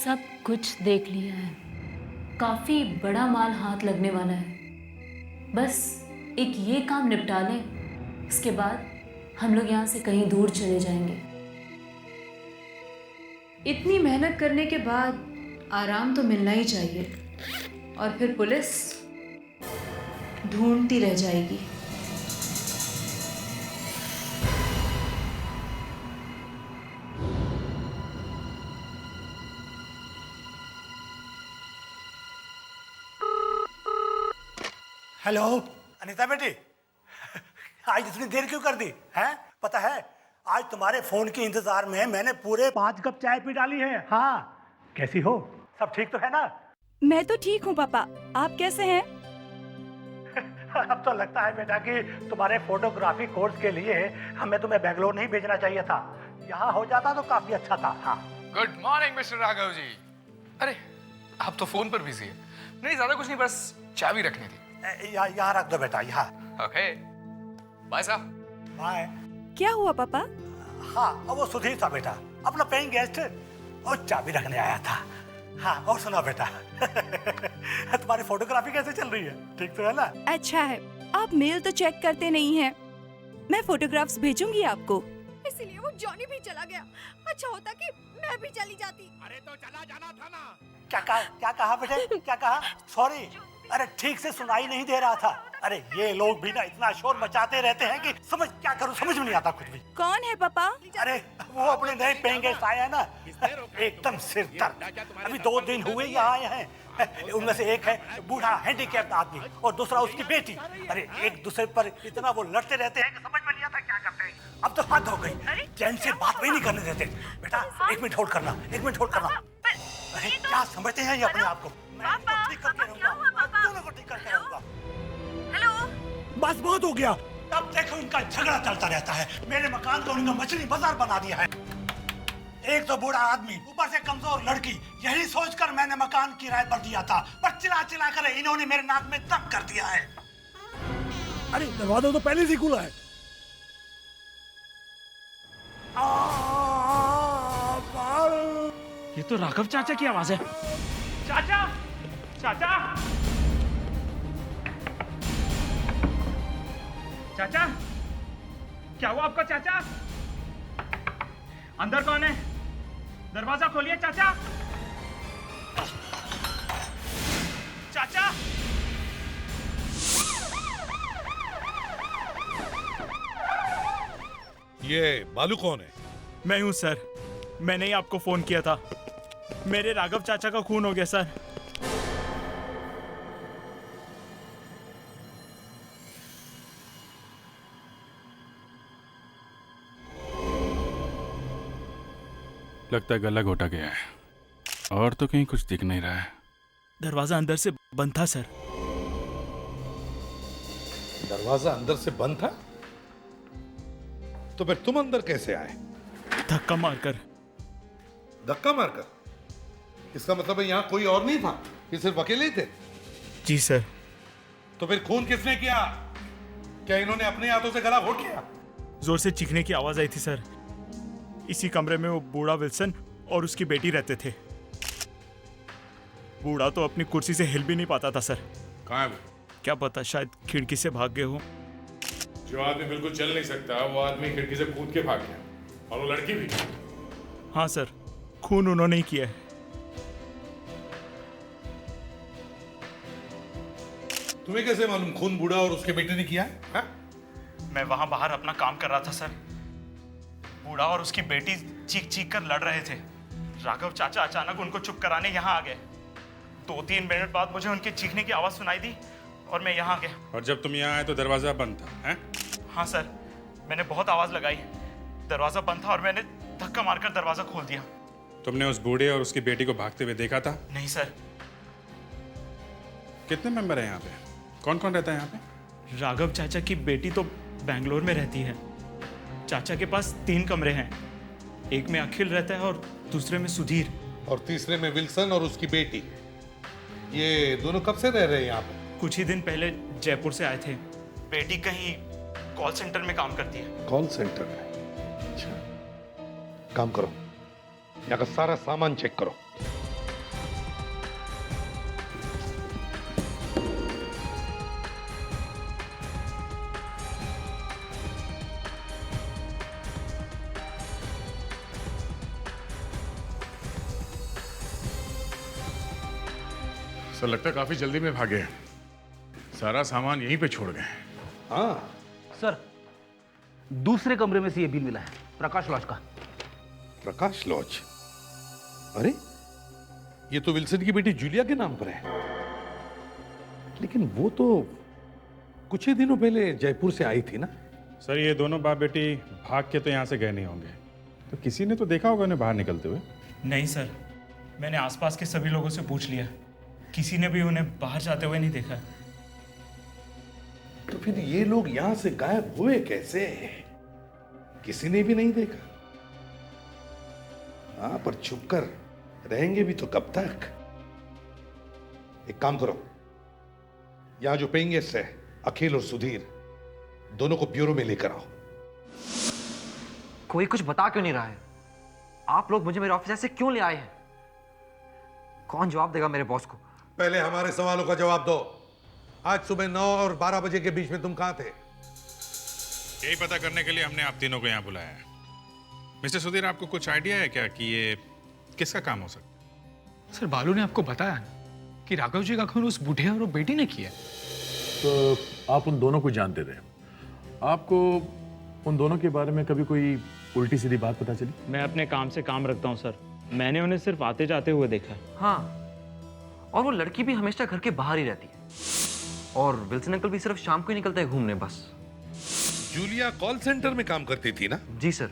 सब कुछ देख लिया है। काफी बड़ा माल हाथ लगने वाला है। बस एक ये काम निपटा लें, इसके बाद हम लोग यहाँ से कहीं दूर चले जाएंगे। इतनी मेहनत करने के बाद आराम तो मिलना ही चाहिए, और फिर पुलिस ढूंढती रह जाएगी। हेलो अनीता बेटी, आज इतनी देर क्यों कर दी हैं? पता है आज तुम्हारे फोन के इंतजार में मैंने पूरे 5 कप चाय पी डाली है। हाँ, कैसी हो? सब ठीक तो है ना? मैं तो ठीक हूँ पापा, आप कैसे हैं? अब तो लगता है बेटा कि तुम्हारे फोटोग्राफी कोर्स के लिए हमें तुम्हें बेंगलोर नहीं भेजना चाहिए था। यहाँ हो जाता तो काफी अच्छा था। हाँ, good morning mister Raghav ji. अरे आप तो फोन पर बिजी है। नहीं ज्यादा कुछ नहीं, बस चाबी रखनी थी। यहाँ रख दो बेटा, यहाँ। ओके बाय साहब। बाय। क्या हुआ पापा? हाँ, और वो सुधीर था बेटा, अपना पेइंग गेस्ट, और चाबी रखने आया था। हाँ, और सुना बेटा तुम्हारी फोटोग्राफी कैसे चल रही है? ठीक तो है ना? अच्छा है, आप मेल तो चेक करते नहीं हैं। मैं फोटोग्राफ्स भेजूंगी आपको। इसीलिए वो जॉनी भी चला गया। अच्छा होता कि मैं भी चली जाती। अरे तो चला जाना था ना। क्या कहा बेटे? क्या कहा? सॉरी, अरे ठीक से सुनाई नहीं दे रहा था। अरे ये लोग भी ना इतना शोर मचाते रहते हैं कि क्या करूं समझ में नहीं आता कुछ भी। कौन है पापा? अरे वो अपने नए पेइंग गेस्ट आया है ना, एकदम सिर दर्द। अभी 2 दिन हुए ही आए हैं। उनमें से एक है बूढ़ा हैंडीकैप्ड आदमी और दूसरा उसकी बेटी। अरे एक दूसरे पर इतना वो लड़ते रहते हैं कि समझ में नहीं आता क्या करते हैं। अब तो हद हो गई, चैन से बात भी नहीं करने देते। बेटा 1 मिनट होल्ड करना, 1 मिनट होल्ड करना। अरे क्या समझते हैं ये अपने आप को? मैं तो ठीक करके रहूंगा, दोनों को ठीक करके रहूंगा। बस बहुत हो गया। अब देखो इनका झगड़ा चलता रहता है। मेरे मकान को इनका मछली बाजार बना दिया है। एक तो बूढ़ा आदमी, ऊपर से कमजोर लड़की। यही सोचकर मैंने मकान किराए पर दिया था, पर चिल्ला कर इन्होंने मेरे नाक में दम कर दिया है। अरे दरवाजा तो पहले से खुला है। ये तो राघव चाचा की आवाज है। चाचा, चाचा, चाचा, क्या हुआ आपका चाचा? अंदर कौन है? दरवाजा खोलिए चाचा। चाचा, ये बालू कौन है? मैं हूं सर। मैंने ही आपको फोन किया था। मेरे राघव चाचा का खून हो गया सर। लगता है गला घोटा गया है और तो कहीं कुछ दिख नहीं रहा है। दरवाजा अंदर से बंद था सर। दरवाजा अंदर से बंद था? तो फिर तुम अंदर कैसे आए? धक्का मारकर। धक्का मारकर? इसका मतलब है यहाँ कोई और नहीं था, ये सिर्फ अकेले ही थे? जी सर। तो फिर खून किसने किया? क्या इन्होंने अपने हाथों से गला घोट लिया? जोर से चीखने की आवाज आई थी सर। इसी कमरे में वो बूढ़ा विल्सन और उसकी बेटी रहते थे। बूढ़ा तो अपनी कुर्सी से हिल भी नहीं पाता था सर। कहाँ है वो? क्या पता, शायद खिड़की से भाग गए हो। जो आदमी बिल्कुल चल नहीं सकता वो आदमी खिड़की से कूद के भाग गया, और वो लड़की भी। हाँ सर, खून उन्होंने ही किया है। तुम्हें कैसे मालूम खून बूढ़ा और उसके बेटे ने किया है? मैं वहां बाहर अपना काम कर रहा था सर। बूढ़ा और उसकी बेटी चीख चीख कर लड़ रहे थे। राघव चाचा अचानक उनको चुप कराने यहाँ आ गए। 2-3 मिनट बाद मुझे उनके चीखने की आवाज सुनाई दी और मैं यहाँ आ गया। और जब तुम यहाँ आए तो दरवाजा बंद था, हैं? हाँ सर, मैंने बहुत आवाज लगाई। दरवाजा बंद था और मैंने धक्का मारकर दरवाजा खोल दिया। तुमने उस बूढ़े और उसकी बेटी को भागते हुए देखा था? नहीं सर। कितने मेंबर हैं यहाँ पे? कौन कौन रहता है यहाँ पे? राघव चाचा की बेटी तो बेंगलोर में रहती है। चाचा के पास 3 कमरे हैं। एक में अखिल रहता है और दूसरे में सुधीर। और तीसरे में विल्सन और उसकी बेटी। ये दोनों कब से रह रहे हैं यहाँ पे? कुछ ही दिन पहले जयपुर से आए थे। बेटी कहीं कॉल सेंटर में काम करती है। कॉल सेंटर में? अच्छा, काम करो, यहाँ का सारा सामान चेक करो। सर लगता है काफी जल्दी में भागे हैं। सारा सामान यहीं पे छोड़ गए। हाँ सर दूसरे कमरे में से ये बिल मिला है, प्रकाश लॉज का। प्रकाश लॉज। अरे ये तो विल्सन की बेटी जूलिया के नाम पर है, लेकिन वो तो कुछ ही दिनों पहले जयपुर से आई थी ना। सर ये दोनों बाप बेटी भाग के तो यहाँ से गए नहीं होंगे, तो किसी ने तो देखा होगा उन्हें बाहर निकलते हुए। नहीं सर, मैंने आसपास के सभी लोगों से पूछ लिया, किसी ने भी उन्हें बाहर जाते हुए नहीं देखा। तो फिर ये लोग यहां से गायब हुए कैसे? किसी ने भी नहीं देखा। हाँ, पर छुपकर रहेंगे भी तो कब तक? एक काम करो, यहां जो पेइंग गेस्ट है अखिल और सुधीर, दोनों को ब्यूरो में लेकर आओ। कोई कुछ बता क्यों नहीं रहा है? आप लोग मुझे मेरे ऑफिस ऐसे क्यों ले आए हैं? कौन जवाब देगा मेरे बॉस को? पहले हमारे सवालों का जवाब दो। आज सुबह 9 और 12 बजे के बीच में तुम कहां थे? यही पता करने के लिए हमने आप तीनों को यहाँ बुलाया है। मिस्टर सुधीर, आपको कुछ आइडिया है क्या कि ये किसका काम हो सकता है? सर बालू ने आपको बताया ना कि राघव जी का खून उस बूढ़े और वो बेटी ने किया। तो आप उन दोनों को जानते थे? आपको उन दोनों के बारे में कभी कोई उल्टी सीधी बात पता चली? मैं अपने काम से काम रखता हूँ सर, मैंने उन्हें सिर्फ आते जाते हुए देखा। हाँ, और वो लड़की भी हमेशा घर के बाहर ही रहती है, और विल्सन अंकल भी सिर्फ शाम को ही निकलता है घूमने बस। जूलिया कॉल सेंटर में काम करती थी ना? जी सर,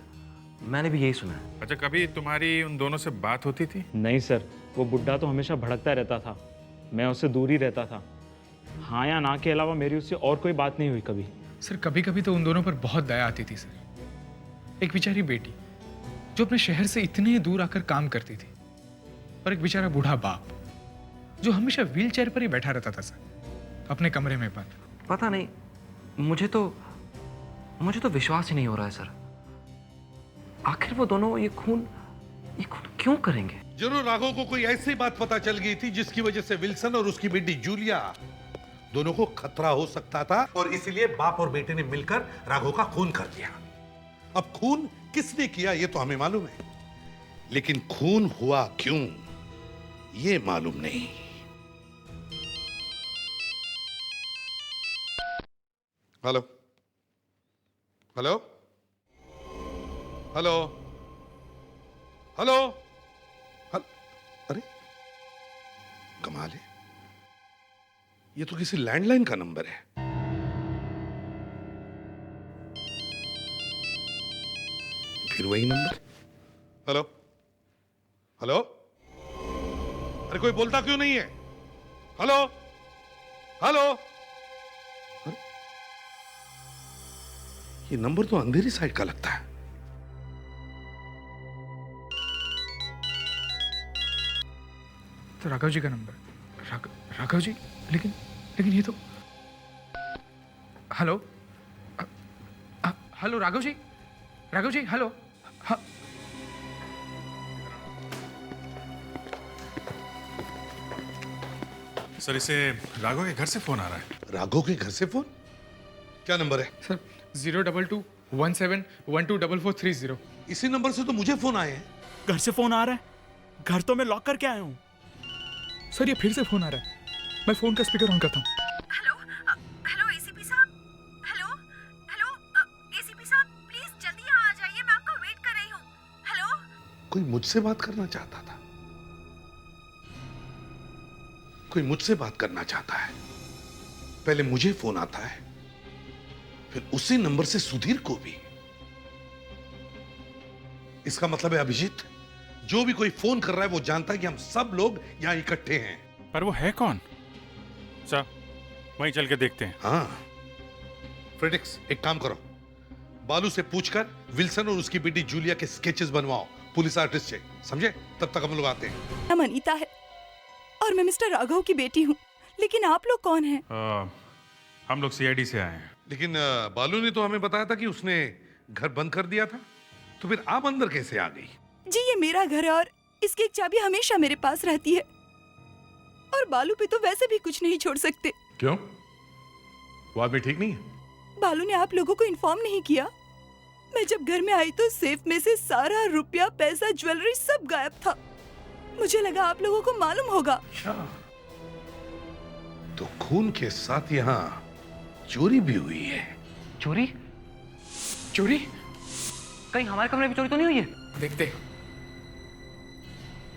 मैंने भी यही सुना है। अच्छा, कभी तुम्हारी उन दोनों से बात होती थी? नहीं सर, वो बुड्ढा तो हमेशा भड़कता रहता था, मैं उससे दूर ही रहता था। हाँ या ना के अलावा मेरी उससे और कोई बात नहीं हुई कभी। सर कभी कभी तो उन दोनों पर बहुत दया आती थी सर। एक बेचारी बेटी जो अपने शहर से इतने दूर आकर काम करती थी, और एक बेचारा बूढ़ा बाप जो हमेशा व्हील चेयर पर ही बैठा रहता था सर, अपने कमरे में बंद। पता नहीं, मुझे तो विश्वास ही नहीं हो रहा है सर। आखिर वो दोनों ये खून क्यों करेंगे? जरूर राघव को कोई ऐसी बात पता चल गई थी जिसकी वजह से विल्सन और उसकी बेटी जूलिया दोनों को खतरा हो सकता था, और इसलिए बाप और बेटे ने मिलकर राघव का खून कर दिया। अब खून किसने किया ये तो हमें मालूम है, लेकिन खून हुआ क्यों ये मालूम नहीं। हेलो हेलो हेलो हेलो, अरे कमाल है, ये तो किसी लैंडलाइन का नंबर है। फिर वही नंबर। हेलो हेलो, अरे कोई बोलता क्यों नहीं है? हेलो हेलो, अरे ये नंबर तो अंधेरी साइड का लगता है। तो राघव जी का नंबर। राघव जी, लेकिन ये तो। Hello hello Raghav ji, hello. हाँ सर, इसे राघव के घर से फोन आ रहा है। राघव के घर से फोन? क्या नंबर है? सर 02217124430। इसी नंबर से तो मुझे फोन आए हैं। घर से फोन आ रहा है? घर तो मैं लॉक करके आया हूँ। सर ये फिर से फोन आ रहा है, मैं फोन का स्पीकर ऑन करता हूँ। हेलो एसीपी साहब, हेलो एसीपी साहब, प्लीज जल्दी यहाँ आ जाइए, मैं आपका वेट कर रही हूँ। हेलो। कोई मुझसे बात करना चाहता था, कोई मुझसे बात करना चाहता है। पहले मुझे फोन आता है, फिर उसी नंबर से सुधीर को भी। इसका मतलब है अभिजीत, जो भी कोई फोन कर रहा है वो जानता है कि हम सब लोग यहां इकट्ठे हैं। पर वो है कौन? सर वहीं चल के देखते हैं। हाँ फ्रेडिक्स, एक काम करो, बालू से पूछकर विल्सन और उसकी बेटी जूलिया के स्केचेस बनवाओ पुलिस आर्टिस्ट से, समझे? तब तक हम लोग आते हैं। नाम अनीता है और मैं मिस्टर राघव की बेटी हूँ, लेकिन आप लोग कौन हैं? हम लोग सीआईडी से आए हैं। लेकिन बालू ने तो हमें बताया था कि उसने घर बंद कर दिया था, तो फिर आप अंदर कैसे आ गई? जी ये मेरा घर है और इसकी एक चाबी हमेशा मेरे पास रहती है, और बालू पे तो वैसे भी कुछ नहीं छोड़ सकते। क्यों? वो आदमी ठीक नहीं है? बालू ने आप लोगों को इन्फॉर्म नहीं किया? मैं जब घर में आई तो सेफ में से सारा रुपया, पैसा, ज्वेलरी सब गायब था। मुझे लगा आप लोगों को मालूम होगा। तो खून के साथ यहाँ चोरी भी हुई है। चोरी? चोरी? कहीं हमारे कमरे में चोरी तो नहीं हुई है? देखते।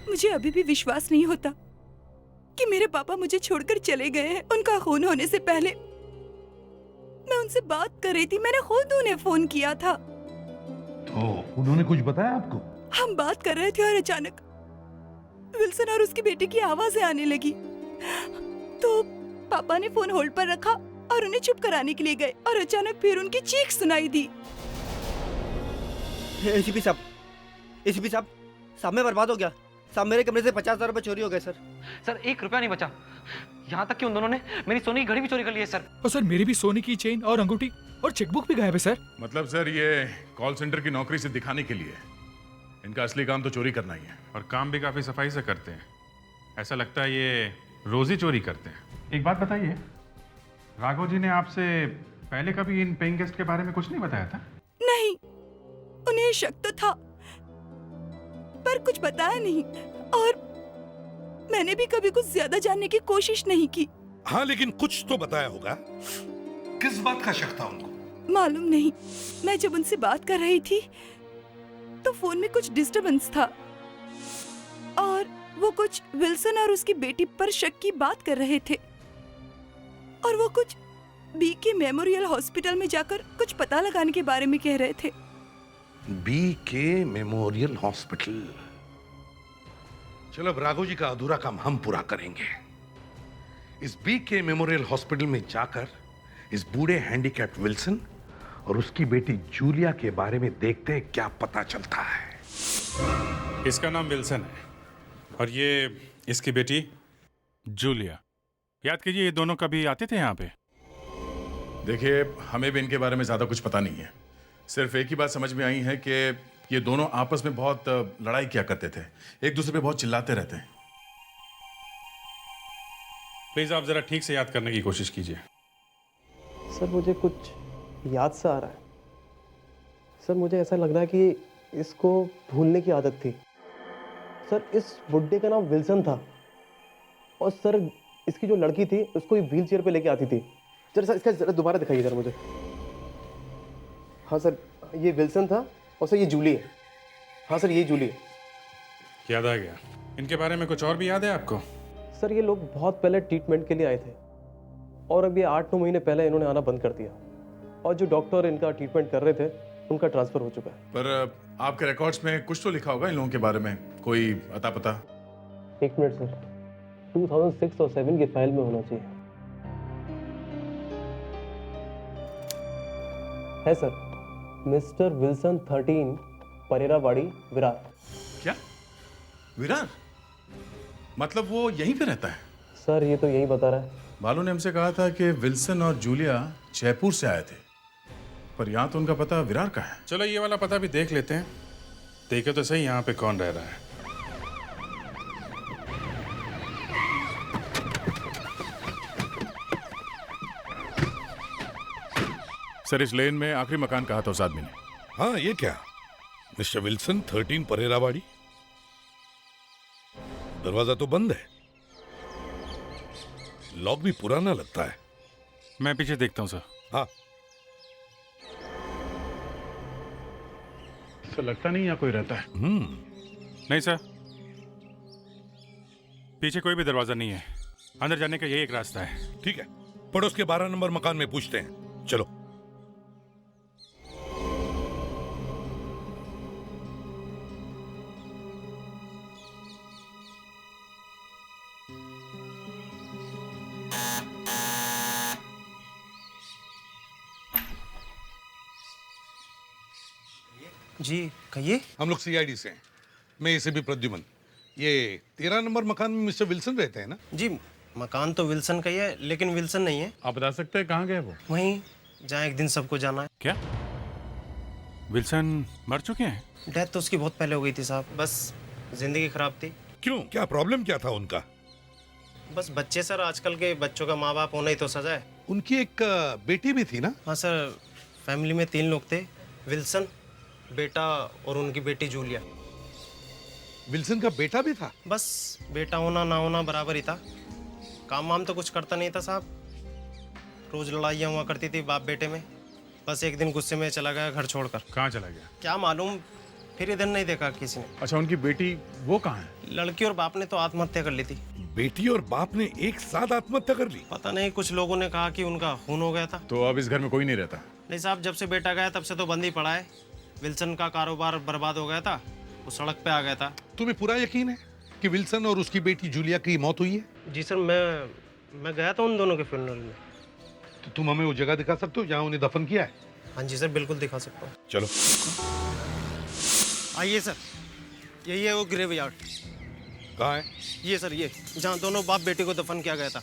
मुझे अभी भी विश्वास नहीं होता कि मेरे पापा मुझे छोड़कर चले गए हैं। उनका खून होने से पहले मैं उनसे बात कर रही थी, मैंने खुद उन्हें फोन किया था। तो उन्होंने कुछ बताया आपको? हम बात कर रहे थे और अचानक विल्सन और उसकी बेटी की आवाजें आने लगी। तो पापा ने फोन होल्ड पर रखा और उन्हें चुप कराने के लिए गए और अचानक फिर उनकी चीख सुनाई दी। एसीपी साहब साहब मैं बर्बाद हो गया साहब। मेरे कमरे से 50,000 रुपए चोरी हो गए सर। सर 1 रुपया नहीं बचा। यहाँ तक कि उन दोनों ने मेरी सोने की घड़ी भी चोरी कर ली है सर। और सर मेरी भी सोने की चेन और अंगूठी और चेकबुक भी गायब है सर। मतलब सर ये कॉल सेंटर की नौकरी से दिखाने के लिए, इनका असली काम तो चोरी करना ही है। और काम भी काफी सफाई से करते हैं। ऐसा लगता है ये रोज ही चोरी करते हैं। एक बात बताइए, राघव जी ने आपसे पहले कभी इन पेइंग गेस्ट के बारे में कुछ नहीं बताया था? नहीं, उन्हें शक तो था पर कुछ बताया नहीं और मैंने भी कभी कुछ ज्यादा जानने की कोशिश नहीं की। हाँ, लेकिन कुछ तो बताया होगा। किस बात का शक था उनको? मालूम नहीं, मैं जब उनसे बात कर रही थी तो फोन में कुछ डिस्टरबेंस था और वो कुछ विल्सन और उसकी बेटी पर शक की बात कर रहे थे और वो कुछ बीके मेमोरियल हॉस्पिटल में जाकर कुछ पता लगाने के बारे में कह रहे थे। BK memorial hospital. चलो अब राघव जी का अधूरा काम हम पूरा करेंगे। इस बीके मेमोरियल हॉस्पिटल में जाकर इस बूढ़े हैंडीकैप्ड विल्सन और उसकी बेटी जूलिया के बारे में देखते हैं क्या पता चलता है। इसका नाम विल्सन है और ये इसकी बेटी जूलिया। याद कीजिए, ये दोनों कभी आते थे यहाँ पे? देखिए, हमें भी इनके बारे में ज्यादा कुछ पता नहीं है। सिर्फ एक ही बात समझ में आई है कि ये दोनों आपस में बहुत लड़ाई किया करते थे, एक दूसरे पे बहुत चिल्लाते रहते हैं। प्लीज आप जरा ठीक से याद करने की कोशिश कीजिए। सर मुझे कुछ याद सा आ रहा है। सर मुझे ऐसा लग रहा है कि इसको भूलने की आदत थी। सर इस बुड्ढे का नाम विल्सन था और सर इसकी जो लड़की थी उसको व्हील चेयर पे लेके आती थी। जरा सर इसका जरा दोबारा दिखाइए जरा मुझे। हाँ सर, ये विल्सन था और सर ये जूली है। हाँ सर, ये जूली है। याद आ गया। इनके बारे में कुछ और भी याद है आपको? सर ये लोग बहुत पहले ट्रीटमेंट के लिए आए थे और अब ये 8-9 महीने पहले इन्होंने आना बंद कर दिया और जो डॉक्टर इनका ट्रीटमेंट कर रहे थे उनका ट्रांसफर हो चुका है। पर आपके रिकॉर्ड्स में कुछ तो लिखा होगा इन लोगों के बारे में, कोई अता पता? 1 मिनट सर, 2006 और 7 की फाइल में होना चाहिए। है सर, मिस्टर विल्सन 13 परेरावाड़ी विरार। क्या? विरार? मतलब वो यहीं पे रहता है? सर ये तो यही बता रहा है। बालू ने हमसे कहा था कि विल्सन और जूलिया जयपुर से आए थे, पर यहाँ तो उनका पता विरार का है। चलो ये वाला पता भी देख लेते हैं। देखे तो सही यहाँ पे कौन रह रहा है। सर इस लेन में आखिरी मकान कहा था उस आदमी ने। हाँ, ये क्या? Mister Wilson 13 परेरावाड़ी। दरवाजा तो बंद है, लॉक भी पुराना लगता है। मैं पीछे देखता हूँ सर। हाँ। सर लगता नहीं यहाँ कोई रहता है। नहीं सर, पीछे कोई भी दरवाजा नहीं है। अंदर जाने का यही एक रास्ता है। ठीक है, पड़ोस के 12 नंबर मकान में पूछते हैं। चलो। जी कहिए। हम लोग सीआईडी से हैं। मैं इसे भी प्रद्युमन। ये 13 नंबर मकान में मिस्टर विल्सन रहते हैं ना? जी मकान तो विल्सन का ही है लेकिन विल्सन नहीं है। आप बता सकते हैं कहाँ गए वो? वहीं जहाँ एक दिन सबको जाना है। क्या विल्सन मर चुके हैं? डेथ तो उसकी बहुत पहले हो गई थी साहब, बस जिंदगी खराब थी। क्यों, क्या प्रॉब्लम क्या था उनका? बस बच्चे सर, आजकल के बच्चों का माँ बाप होना ही तो सजा है। उनकी एक बेटी भी थी ना? हाँ सर, फैमिली में 3 लोग थे, विल्सन, बेटा और उनकी बेटी जूलिया। विल्सन का बेटा भी था? बस बेटा होना ना होना बराबर ही था। काम वाम तो कुछ करता नहीं था साहब, रोज लड़ाइयाँ हुआ करती थी बाप बेटे में। बस एक दिन गुस्से में चला गया घर छोड़कर। कहाँ चला गया? क्या मालूम, फिर इधर नहीं देखा किसी ने। अच्छा, उनकी बेटी वो कहाँ है? लड़की और बाप ने तो आत्महत्या कर ली थी। बेटी और बाप ने एक साथ आत्महत्या कर ली? पता नहीं, कुछ लोगों ने कहा कि उनका खून हो गया था। तो अब इस घर में कोई नहीं रहता? नहीं साहब, जब से बेटा गया तब से तो बंद ही पड़ा है। विल्सन का कारोबार बर्बाद हो गया था, वो सड़क पे आ गया था। तुम्हें पूरा यकीन है कि विल्सन और उसकी बेटी जूलिया की मौत हुई है? जी सर, मैं गया था उन दोनों के फ्यूनरल में। तो तुम हमें वो जगह दिखा सकते हो जहाँ उन्हें दफन किया है? हाँ जी सर, बिल्कुल दिखा सकता हूँ। चलो आइए सर, यही है वो ग्रेव यार्ड। कहाँ है? ये सर, ये जहाँ दोनों बाप बेटे को दफन किया गया था।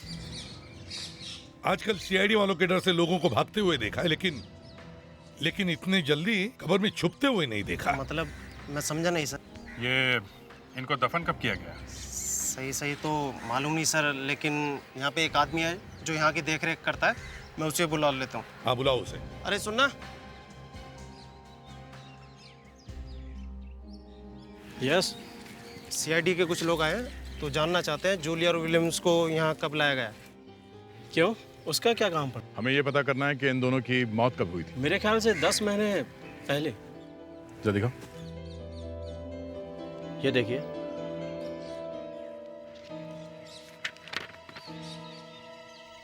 आजकल सीआईडी वालों के डर से लोगों को भागते हुए देखा है, लेकिन इतने जल्दी कब्र में छुपते हुए नहीं देखा। मतलब मैं समझा नहीं सर। ये इनको दफन कब किया गया? सही तो मालूम नहीं सर, लेकिन यहाँ पे एक आदमी है जो यहाँ की देख रेख करता है, मैं उसे बुला लेता हूँ। हाँ, बुलाओ उसे। अरे सुनना। यस, सीआईडी के कुछ लोग आए हैं तो जानना चाहते हैं जूलिया और विलियम्स को यहाँ कब लाया गया। क्यों, उसका क्या काम पड़ा? हमें ये पता करना है कि इन दोनों की मौत कब हुई थी। मेरे ख्याल से 10 महीने पहले। जरा दिखाओ। ये देखिए।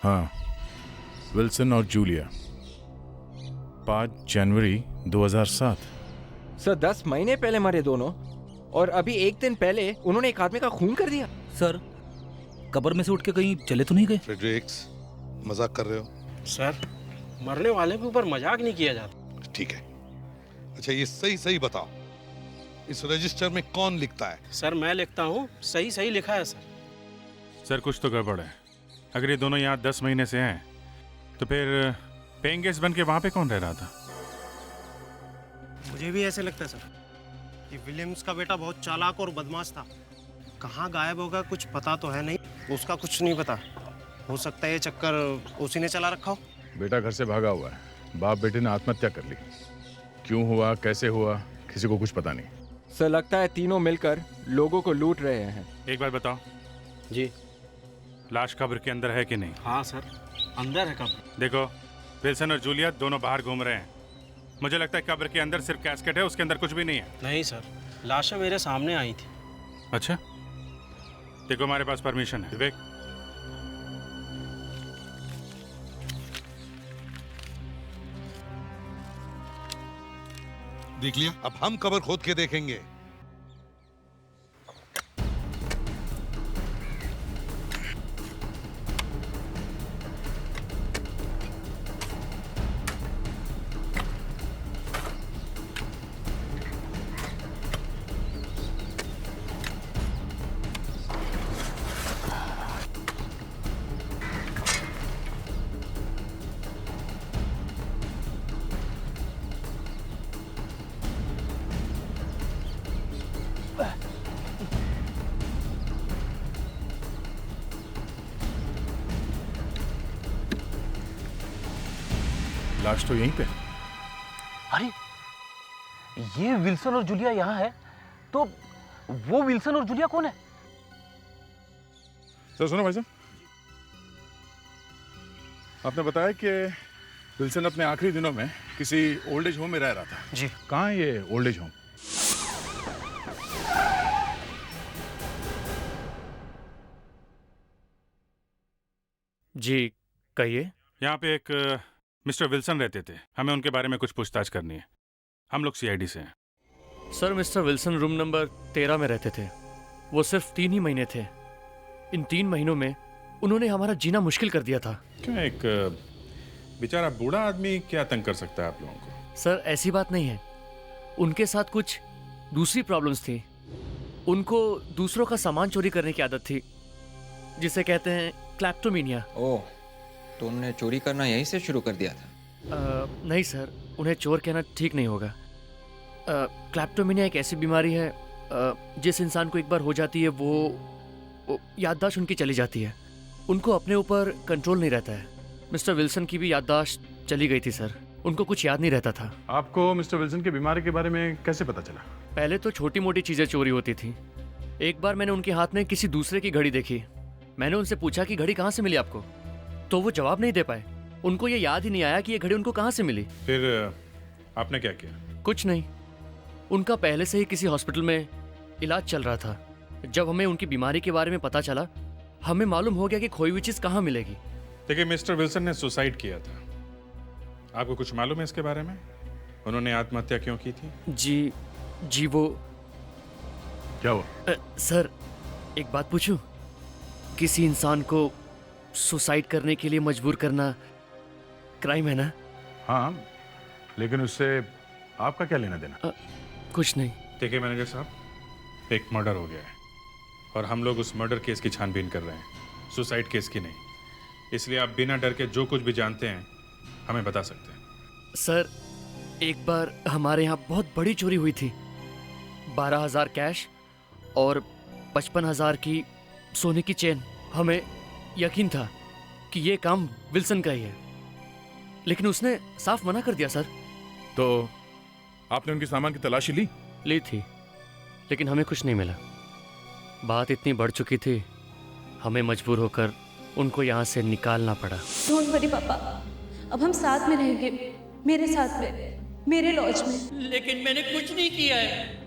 हाँ, विल्सन और जूलिया, 5 जनवरी 2007। सर 10 महीने पहले मरे दोनों, और अभी एक दिन पहले उन्होंने एक आदमी का खून कर दिया। सर, कब्र में से उठ के कहीं चले तो नहीं गए? फ्रेडरिक्स, मजाक कर रहे हो? सर, मरने वाले के ऊपर मजाक नहीं किया जाता। ठीक है। अच्छा, ये सही बताओ, इस रजिस्टर में कौन लिखता है? सर मैं लिखता हूँ, सही लिखा है सर। सर कुछ तो गड़बड़ है। अगर ये दोनों यहाँ 10 महीने से हैं, तो फिर पेइंग गेस्ट बन के वहाँ पे कौन रह रहा था? मुझे भी ऐसे लगता है सर कि विलियम्स का बेटा बहुत चालाक और बदमाश था। कहाँ गायब होगा कुछ पता तो है नहीं, उसका कुछ नहीं पता। हो सकता है ये चक्कर उसी ने चला रखा हो। बेटा घर से भागा हुआ है, बाप बेटे ने आत्महत्या कर ली। क्यों हुआ, कैसे हुआ, किसी को कुछ पता नहीं। सर लगता है तीनों मिलकर लोगों को लूट रहे हैं। एक बार बताओ जी, लाश कब्र के अंदर है कि नहीं? हाँ सर, अंदर है कब्र। देखो, विल्सन और जूलिया दोनों बाहर घूम रहे हैं। मुझे लगता है कब्र के अंदर सिर्फ कैस्केट है, उसके अंदर कुछ भी नहीं है। नहीं सर, लाशें मेरे सामने आई थी। अच्छा, देखो हमारे पास परमिशन है। विवेक, देख लिया? अब हम कब्र खोद के देखेंगे। लाश तो यहीं पे। अरे, ये विल्सन और जूलिया यहाँ है, तो वो विल्सन और जूलिया कौन है? सर सुनो भाई साहब, आपने बताया कि विल्सन अपने आखिरी दिनों में किसी ओल्ड एज होम में रह रहा था। जी। कहाँ है ये ओल्ड एज होम? जी कहिए। यहाँ पे एक मिस्टर विल्सन रहते थे, हमें उनके बारे में कुछ पूछताछ करनी है। हम लोग सीआईडी से हैं। Sir mister Wilson room number 13 में रहते थे। वो सिर्फ 3 ही महीने थे। इन 3 महीनों में उन्होंने हमारा जीना मुश्किल कर दिया था। क्या एक बेचारा बूढ़ा आदमी क्या तंग कर सकता है आप लोगों को? सर ऐसी बात नहीं है, उनके साथ कुछ दूसरी प्रॉब्लम्स थी। उनको दूसरों का सामान चोरी करने की आदत थी, जिसे कहते हैं क्लैप्टोमेनिया। ओह, तो उन्होंने चोरी करना यहीं से शुरू कर दिया था? नहीं सर, उन्हें चोर कहना ठीक नहीं होगा। क्लैप्टोमेनिया एक ऐसी बीमारी है जिस इंसान को एक बार हो जाती है वो याददाश्त उनकी चली जाती है। उनको अपने ऊपर कंट्रोल नहीं रहता है। मिस्टर विल्सन की भी याददाश्त चली गई थी सर, उनको कुछ याद नहीं रहता था। आपको मिस्टर विल्सन की बीमारी के बारे में कैसे पता चला? पहले तो छोटी मोटी चीज़ें चोरी होती थी। एक बार मैंने उनके हाथ में किसी दूसरे की घड़ी देखी, मैंने उनसे पूछा कि घड़ी कहाँ से मिली आपको, तो वो जवाब नहीं दे पाए। उनको ये याद ही नहीं आया कि ये घड़ी उनको कहाँ से मिली। फिर आपने क्या किया? कुछ नहीं, उनका पहले से ही किसी हॉस्पिटल में इलाज चल रहा था। जब हमें उनकी बीमारी के बारे में पता चला, हमें मालूम हो गया कि खोई हुई चीज कहाँ मिलेगी। देखिए, मिस्टर विल्सन ने सुसाइड किया था। आपको कुछ मालूम है इसके बारे में? उन्होंने आत्महत्या क्यों की थी? जी वो क्या हुआ? सर, एक बात पूछूं? किसी इंसान को सुसाइड करने के लिए मजबूर करना क्राइम है ना? हाँ, लेकिन उससे आपका क्या लेना देना? कुछ नहीं। देखिए मैनेजर साहब, एक मर्डर हो गया है और हम लोग उस मर्डर केस की छानबीन कर रहे हैं, सुसाइड केस की नहीं। इसलिए आप बिना डर के जो कुछ भी जानते हैं हमें बता सकते हैं। सर, एक बार हमारे यहाँ बहुत बड़ी चोरी हुई थी। 12,000 कैश और 55,000 की सोने की चेन। हमें यकीन था कि ये काम विल्सन का ही है, लेकिन उसने साफ मना कर दिया। सर, तो आपने उनके सामान की तलाशी ली थी, लेकिन हमें कुछ नहीं मिला। बात इतनी बढ़ चुकी थी, हमें मजबूर होकर उनको यहाँ से निकालना पड़ा। डोंट वरी पापा, अब हम साथ में रहेंगे, मेरे साथ में, मेरे लॉज में। लेकिन मैंने कुछ नहीं किया है,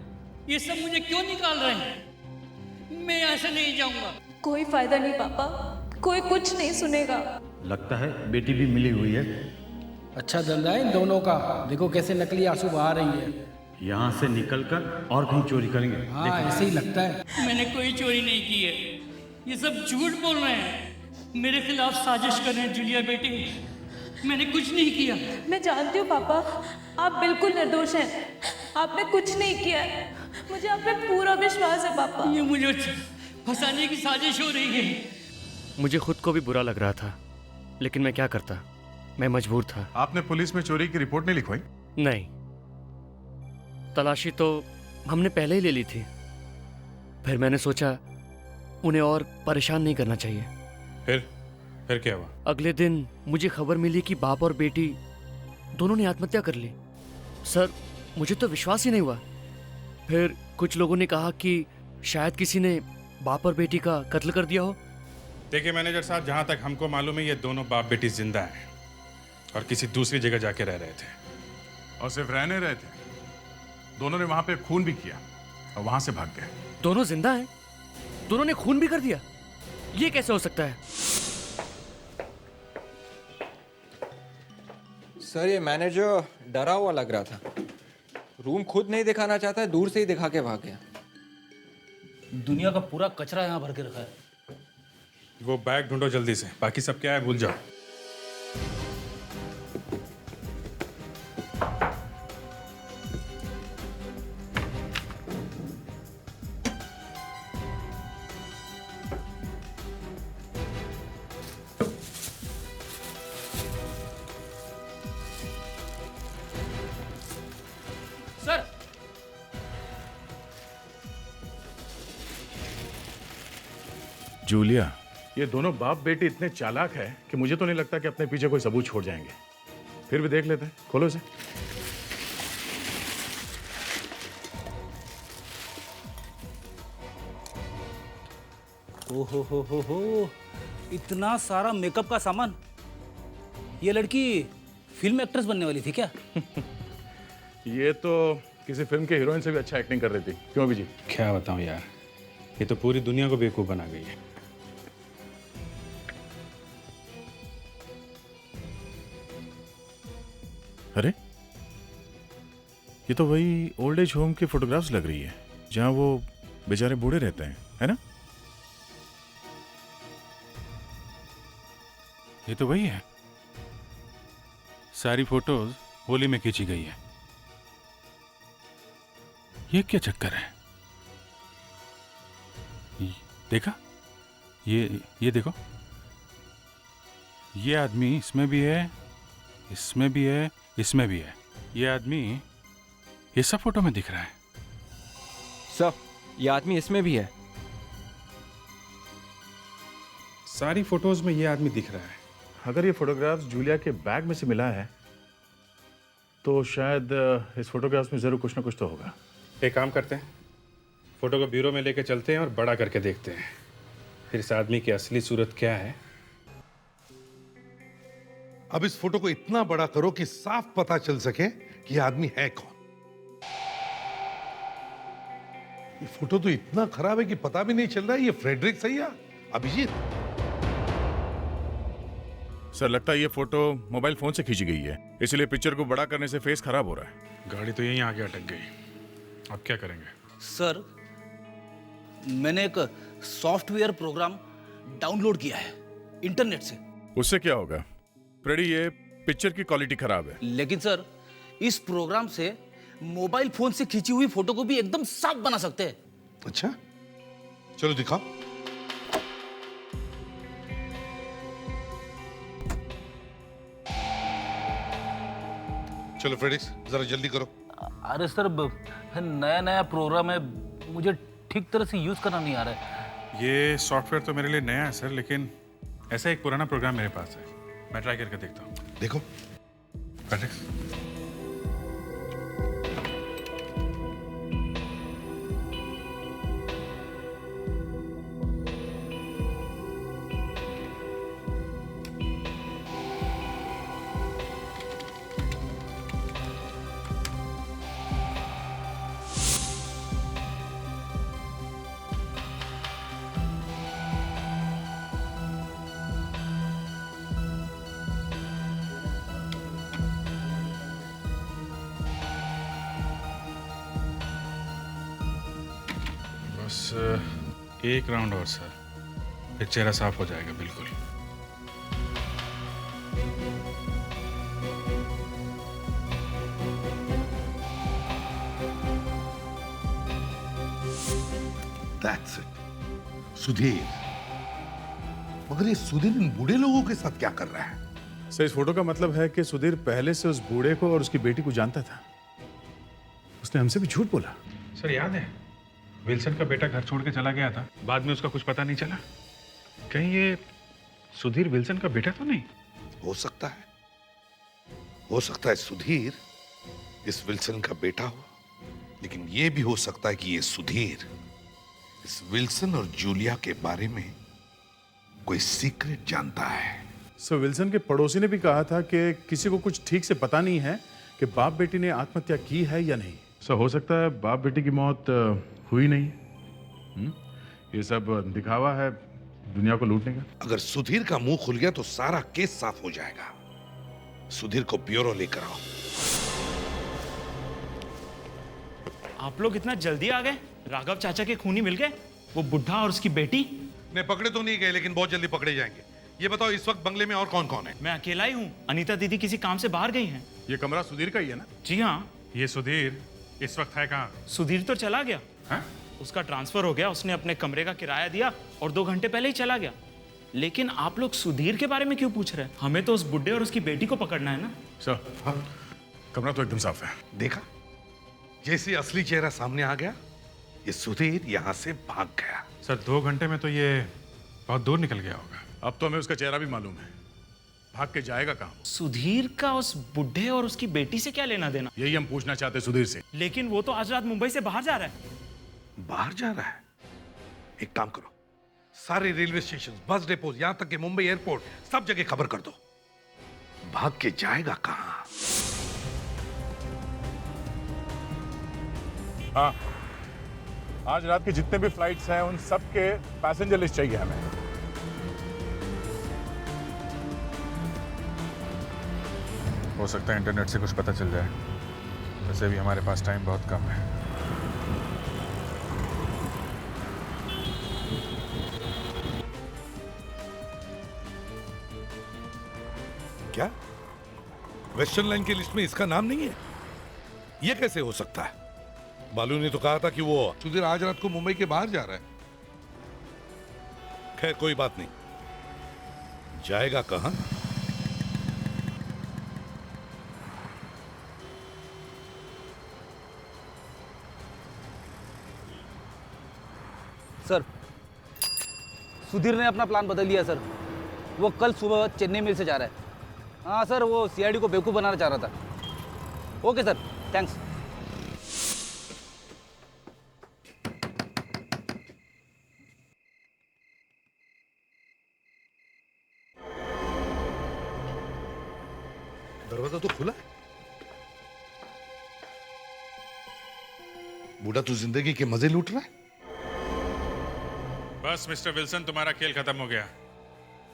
ये सब मुझे क्यों निकाल रहे हैं? मैं यहाँ से नहीं जाऊंगा। कोई फायदा नहीं पापा, कोई कुछ नहीं सुनेगा। लगता है बेटी भी मिली हुई है। अच्छा धंधा है इन दोनों का। देखो कैसे नकली आंसू बहा रही है। यहाँ से निकलकर और कहीं चोरी करेंगे। हाँ, ऐसे ही लगता है। मैंने कोई चोरी नहीं की है, ये सब झूठ बोल रहे हैं, मेरे खिलाफ साजिश कर रहे हैं। जूलिया बेटी, मैंने कुछ नहीं किया। मैं जानती हूँ पापा, आप बिल्कुल निर्दोष हैं, आपने कुछ नहीं किया है। मुझे आप पे पूरा विश्वास है पापा। ये मुझे फंसाने की साजिश हो रही है। मुझे खुद को भी बुरा लग रहा था, लेकिन मैं क्या करता, मैं मजबूर था। आपने पुलिस में चोरी की रिपोर्ट नहीं लिखवाई? नहीं, तलाशी तो हमने पहले ही ले ली थी। फिर मैंने सोचा उन्हें और परेशान नहीं करना चाहिए। फिर क्या हुआ? अगले दिन मुझे खबर मिली कि बाप और बेटी दोनों ने आत्महत्या कर ली। सर, मुझे तो विश्वास ही नहीं हुआ। फिर कुछ लोगों ने कहा कि शायद किसी ने बाप और बेटी का कत्ल कर दिया हो। देखिए मैनेजर साहब, जहाँ तक हमको मालूम है ये दोनों बाप बेटी जिंदा हैं और किसी दूसरी जगह जाके रह रहे थे। और सिर्फ रहने रहे थे, दोनों ने वहां पे खून भी किया और वहां से भाग गए। दोनों जिंदा हैं? दोनों ने खून भी कर दिया? ये कैसे हो सकता है? सर, ये मैनेजर डरा हुआ लग रहा था। रूम खुद नहीं दिखाना चाहता है, दूर से ही दिखा के भाग गया। दुनिया का पूरा कचरा यहाँ भर के रखा है। वो बैग ढूंढो जल्दी से, बाकी सब क्या है भूल जाओ। सर, जूलिया, ये दोनों बाप बेटी इतने चालाक है कि मुझे तो नहीं लगता कि अपने पीछे कोई सबूत छोड़ जाएंगे। फिर भी देख लेते हैं, खोलो इसे। हो, इतना सारा मेकअप का सामान। ये लड़की फिल्म एक्ट्रेस बनने वाली थी क्या? ये तो किसी फिल्म के हीरोइन से भी अच्छा एक्टिंग कर रही थी। क्यों अभी जी? क्या बताऊं यार, ये तो पूरी दुनिया को बेवकूफ बना गई है। अरे, ये तो वही ओल्ड एज होम की फोटोग्राफ्स लग रही है जहां वो बेचारे बूढ़े रहते हैं, है ना? ये तो वही है, सारी फोटोज होली में खींची गई है। ये क्या चक्कर है? देखा, ये देखो, ये आदमी इसमें भी है, इसमें भी है, इसमें भी है। ये आदमी ये सब फोटो में दिख रहा है। सर, ये आदमी इसमें भी है। सारी फोटोज में ये आदमी दिख रहा है। अगर ये फोटोग्राफ्स जूलिया के बैग में से मिला है तो शायद इस फोटोग्राफ्स में जरूर कुछ ना कुछ तो होगा। एक काम करते हैं, फोटो को ब्यूरो में लेके चलते हैं और बड़ा करके देखते हैं। फिर इस आदमी की असली सूरत क्या है? अब इस फोटो को इतना बड़ा करो कि साफ पता चल सके कि यह आदमी है कौन। ये फोटो तो इतना खराब है कि पता भी नहीं चल रहा है ये फ्रेडरिक सही है अभिजीत। सर लगता है ये फोटो मोबाइल फोन से खींची गई है, इसलिए पिक्चर को बड़ा करने से फेस खराब हो रहा है। गाड़ी तो यहीं आके अटक गई, अब क्या करेंगे? सर मैंने एक सॉफ्टवेयर प्रोग्राम डाउनलोड किया है इंटरनेट से। उससे क्या होगा फ्रेडी? ये पिक्चर की क्वालिटी खराब है। लेकिन सर इस प्रोग्राम से मोबाइल फोन से खींची हुई फोटो को भी एकदम साफ बना सकते हैं। अच्छा चलो दिखाओ। चलो फ्रेडिक्स जरा जल्दी करो। अरे सर नया नया प्रोग्राम है, मुझे ठीक तरह से यूज करना नहीं आ रहा है। ये सॉफ्टवेयर तो मेरे लिए नया है सर, लेकिन ऐसा एक पुराना प्रोग्राम मेरे पास है, मैं ट्राई करके देखता हूँ। देखो फ्रेडरिक्स, बस एक राउंड और सर, फिर चेहरा साफ हो जाएगा बिल्कुल। That's it. सुधीर। मगर ये सुधीर इन बूढ़े लोगों के साथ क्या कर रहा है? सर इस फोटो का मतलब है कि सुधीर पहले से उस बूढ़े को और उसकी बेटी को जानता था। उसने हमसे भी झूठ बोला। सर याद है विल्सन का बेटा घर छोड़ के चला गया था, बाद में उसका कुछ पता नहीं चला। कहीं ये सुधीर विल्सन का बेटा तो नहीं? हो सकता है, हो सकता है सुधीर इस विल्सन का बेटा हो, लेकिन यह भी हो सकता है कि ये सुधीर इस विल्सन और जूलिया के बारे में कोई सीक्रेट जानता है। सर विल्सन के पड़ोसी ने भी कहा था कि किसी को कुछ ठीक से पता नहीं है कि बाप बेटी ने आत्महत्या की है या नहीं। सर हो सकता है बाप बेटी की मौत हुई नहीं। ये सब दिखावा है दुनिया को लूटने का। अगर सुधीर का मुंह खुल गया तो सारा केस साफ हो जाएगा। सुधीर को ब्यूरो लेकर आओ। आप लोग इतना जल्दी आ गए? राघव चाचा के खूनी मिल गए? वो बुढ़ा और उसकी बेटी? नहीं पकड़े तो नहीं गए, लेकिन बहुत जल्दी पकड़े जाएंगे। ये बताओ इस वक्त बंगले में और कौन कौन है? मैं अकेला ही हूँ, अनीता दीदी किसी काम से बाहर गई हैं। ये कमरा सुधीर का ही है ना? जी हाँ। ये सुधीर इस वक्त है कहाँ? सुधीर तो चला गया। हाँ? उसका ट्रांसफर हो गया, उसने अपने कमरे का किराया दिया और 2 घंटे पहले ही चला गया। लेकिन आप लोग सुधीर के बारे में क्यों पूछ रहे हैं? हमें तो उस बुड्ढे और उसकी बेटी को पकड़ना है ना। सर कमरा तो एकदम साफ है। देखा, जैसे असली चेहरा सामने आ गया, ये सुधीर यहाँ से भाग गया। सर 2 घंटे में तो ये बहुत दूर निकल गया होगा। अब तो हमें उसका चेहरा भी मालूम है, भाग के जाएगा कहाँ? सुधीर का उस बुढ़े और उसकी बेटी से क्या लेना देना? यही हम पूछना चाहते सुधीर से। लेकिन वो तो आज रात मुंबई से बाहर जा रहा है। बाहर जा रहा है? एक काम करो, सारे रेलवे स्टेशन, बस डिपो, यहां तक कि मुंबई एयरपोर्ट, सब जगह खबर कर दो। भाग के जाएगा कहां? हाँ, आज रात के जितने भी फ्लाइट्स हैं उन सब के पैसेंजर लिस्ट चाहिए हमें। हो सकता है इंटरनेट से कुछ पता चल जाए, वैसे भी हमारे पास टाइम बहुत कम है। क्या वेस्टर्न लाइन की लिस्ट में इसका नाम नहीं है? यह कैसे हो सकता है? बालू ने तो कहा था कि वो सुधीर आज रात को मुंबई के बाहर जा रहा है। खैर कोई बात नहीं, जाएगा कहां? सर सुधीर ने अपना प्लान बदल लिया सर। वो कल सुबह चेन्नई मिल से जा रहा है। हाँ सर, वो सीआईडी को बेवकूफ़ बनाना चाह रहा था। Okay sir, thanks. दरवाजा तो खुला है। बूढ़ा तू जिंदगी के मजे लूट रहा है। बस मिस्टर विल्सन, तुम्हारा खेल खत्म हो गया।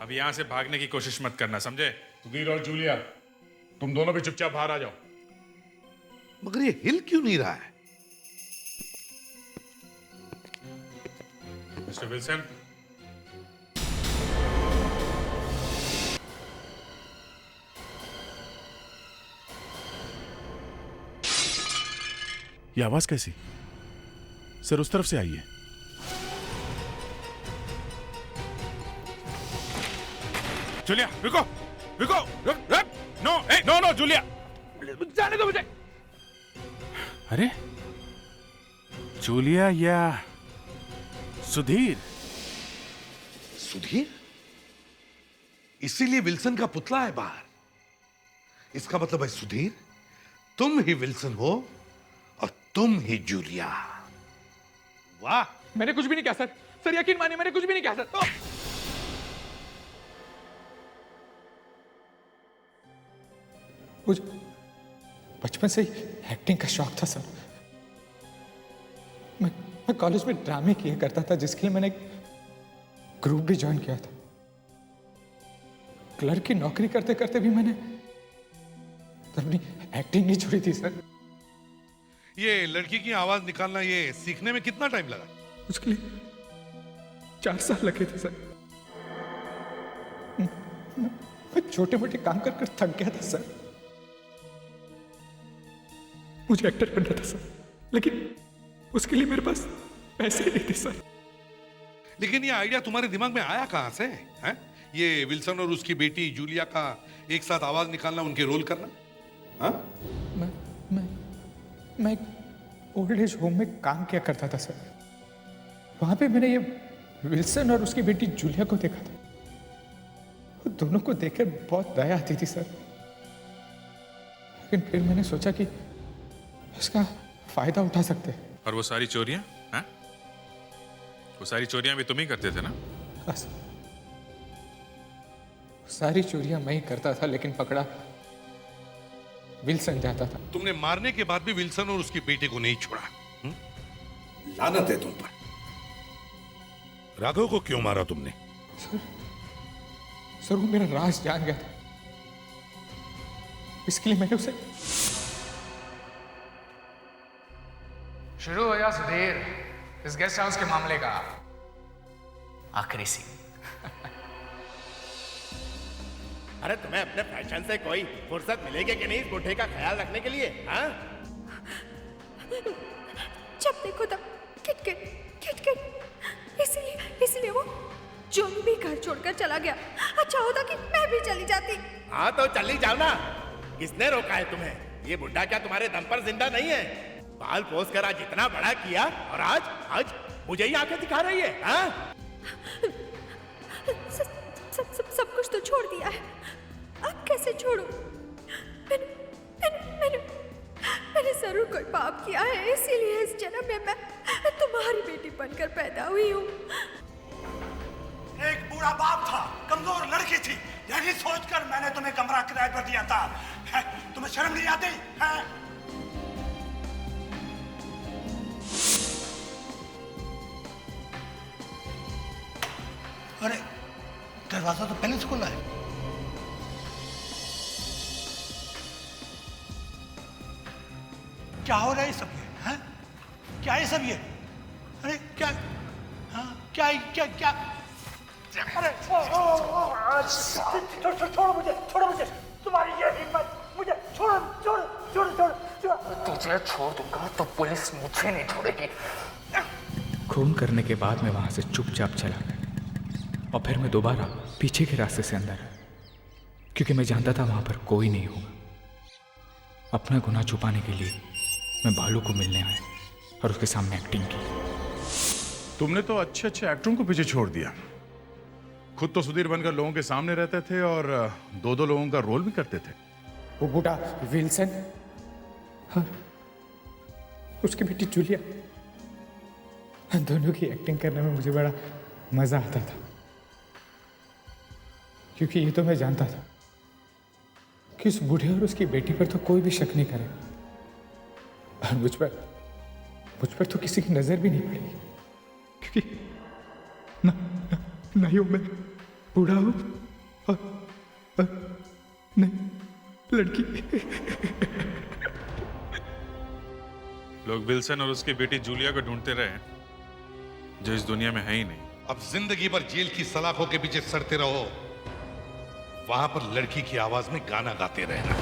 अब यहां से भागने की कोशिश मत करना, समझे? सुधीर और जूलिया, तुम दोनों भी चुपचाप बाहर आ जाओ। मगर ये हिल क्यों नहीं रहा है? मिस्टर विल्सन, ये आवाज कैसी? सर उस तरफ से आई है। जूलिया रुको, रुको, नो, नो नो जूलिया, जाने दो मुझे। अरे जूलिया या सुधीर? सुधीर? इसीलिए विल्सन का पुतला है बाहर। इसका मतलब है सुधीर, तुम ही विल्सन हो और तुम ही जूलिया। वाह! मैंने कुछ भी नहीं कहा सर। सर यकीन मानिए, मैंने कुछ भी नहीं कहा सर। मुझे बचपन से ही एक्टिंग का शौक था सर। मैं कॉलेज में ड्रामे किया करता था, जिसके लिए मैंने ग्रुप भी ज्वाइन किया था। क्लर्क की नौकरी करते करते भी मैंने अपनी एक्टिंग नहीं छोड़ी थी सर। ये लड़की की आवाज निकालना ये सीखने में कितना टाइम लगा? उसके लिए 4 साल लगे थे सर। मैं छोटे मोटे काम कर कर थक गया था सर। मुझे एक्टर बनना था सर, लेकिन उसके लिए मेरे पास पैसे नहीं थे सर। लेकिन ये आइडिया तुम्हारे दिमाग में आया कहां से है? ये विल्सन और उसकी बेटी जूलिया का एक साथ आवाज निकालना, उनके रोल करना? हाँ? मैं एक ओल्ड एज होम में काम किया करता था सर। वहां पे मैंने ये विल्सन और उसकी बेटी जूलिया को देखा था। वो दोनों को देखकर बहुत दया आती थी सर। लेकिन फिर मैंने सोचा कि इसका फायदा उठा सकते हैं। और वो सारी चोरियां, हाँ? वो सारी चोरियां भी तुम ही करते थे ना? सारी चोरियां मैं ही करता था, लेकिन पकड़ा विल्सन जाता था। तुमने मारने के बाद भी विल्सन और उसकी बेटे को नहीं छोड़ा। लानत है तुम पर। राघव को क्यों मारा तुमने? सर वो मेरा राज जान गया था, इसके लिए मैंने उसे। शुरू हो गया सुधीर इस गेस्ट हाउस के मामले का आखिरी सीन। अरे तुम्हें अपने फैशन से कोई फुर्सत मिलेगी कि नहीं इस बुढ़े का ख्याल रखने के लिए? हाँ? जब देखो तब किटकिट किटकिट। इसलिए वो जोनी भी घर छोड़कर चला गया। अच्छा होता कि मैं भी चली जाती। हाँ तो चली जाओ ना। किसने रोका है तुम्हें? ये बुढ़ा क्या तुम्हारे दम पर जिंदा नहीं है? बाल पोस कर आज इतना बड़ा किया और आज मुझे ही आंखें दिखा रही है। हाँ? सब कुछ तो छोड़ दिया है, अब कैसे छोड़ूं? मैंने जरूर कोई पाप किया है, इसीलिए इस जन्म में मैं तुम्हारी बेटी बनकर पैदा हुई हूँ। एक बूढ़ा बाप था, कमजोर लड़की थी, यही सोचकर मैंने तुम्हें कमरा किराए पर दिया था। तुम्हें शर्म नहीं आती है? अरे दरवाजा तो पहले से खुला है। क्या हो रहा है सब ये? हैं? क्या है सब ये? अरे क्या? हाँ क्या क्या क्या? अरे छोड़ो मुझे, तुम्हारी ये हिम्मत! मुझे छोड़ो। तुझे छोड़ दूंगा तो पुलिस मुझे नहीं छोड़ेगी। खून करने के बाद मैं वहां से चुपचाप चला गया, और फिर मैं दोबारा पीछे के रास्ते से अंदर आया, क्योंकि मैं जानता था वहां पर कोई नहीं होगा। अपना गुनाह छुपाने के लिए मैं भालू को मिलने आया और उसके सामने एक्टिंग की। तुमने तो अच्छे अच्छे एक्टरों को पीछे छोड़ दिया। खुद तो सुधीर बनकर लोगों के सामने रहते थे और 2-2 लोगों का रोल भी करते थे। वो बूढ़ा विल्सन और उसकी बेटी जूलिया, दोनों की एक्टिंग करने में मुझे बड़ा मजा आता था, क्योंकि ये तो मैं जानता था कि उस बूढ़े और उसकी बेटी पर तो कोई भी शक नहीं करेगा, और मुझ पर तो किसी की नजर भी नहीं पड़ेगी, क्योंकि ना ही मैं बूढ़ा हूं और नहीं लड़की। लोग विल्सन और उसकी बेटी जूलिया को ढूंढते रहे, जो इस दुनिया में है ही नहीं। अब जिंदगी भर जेल की सलाखों के पीछे सड़ते रहो, वहां पर लड़की की आवाज में गाना गाते रहना।